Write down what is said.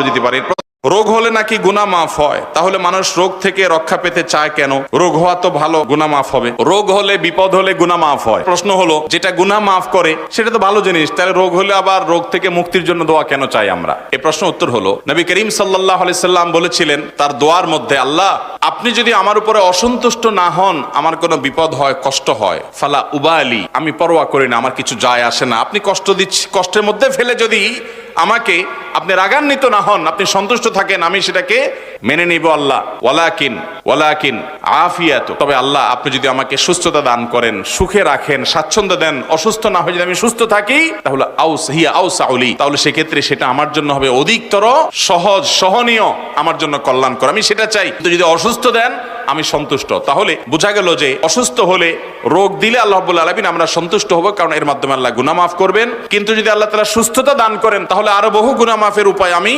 দিতে পারি। রোগ হলে নাকি গুনাহ মাফ হয়, তাহলে মানুষ রোগ থেকে রক্ষা পেতে চায় কেন? রোগ হওয়া তো ভালো, গুনাহ মাফ হবে। রোগ হলে, বিপদ হলে গুনাহ মাফ হয়। প্রশ্ন হলো, যেটা গুনাহ মাফ করে সেটা তো ভালো জিনিস, তাহলে রোগ হলে আবার রোগ থেকে মুক্তির জন্য দোয়া কেন চাই আমরা? এই প্রশ্ন উত্তর হলো, নবী করিম সাল্লাল্লাহু আলাইহি সাল্লাম বলেছিলেন তার দোয়ার মধ্যে, আল্লাহ আপনি যদি আমার উপরে অসন্তুষ্ট না হন, আমার কোনো বিপদ হয়, কষ্ট হয়, ফালা উবালি, আমি পরোয়া করি না, আমার কিছু যায় আসে না। আপনি কষ্ট দিচ্ছি, কষ্টের মধ্যে ফেলে যদি আমাকে আপনি রাগান্বিত না হন, আপনি সন্তুষ্ট থাকেন, আমি সেটাকে মেনে নিব আল্লাহ। ওয়ালাকিন আফিয়াত, তবে আল্লাহ আপনি যদি আমাকে সুস্থতা দান করেন, সুখে রাখেন, স্বাচ্ছন্দ্য দেন, অসুস্থ না হয়ে যদি আমি সুস্থ থাকি, তাহলে আউসাউলি, তাহলে সেক্ষেত্রে সেটা আমার জন্য হবে অধিকতর সহজ, সহনীয়, আমার জন্য কল্যাণকর, আমি সেটা চাই। কিন্তু যদি অসুস্থ দেন, আমি সন্তুষ্ট। তাহলে বোঝা গেল যে অসুস্থ হলে, রোগ দিলে আল্লাহ রাব্বুল আলামিন আমরা সন্তুষ্ট হব, কারণ এর মাধ্যমে আল্লাহ গুনাহ মাফ করবেন। কিন্তু যদি আল্লাহ তাআলা সুস্থতা দান করেন, তাহলে আরো বহু গুনাহ মাফের উপায় আমি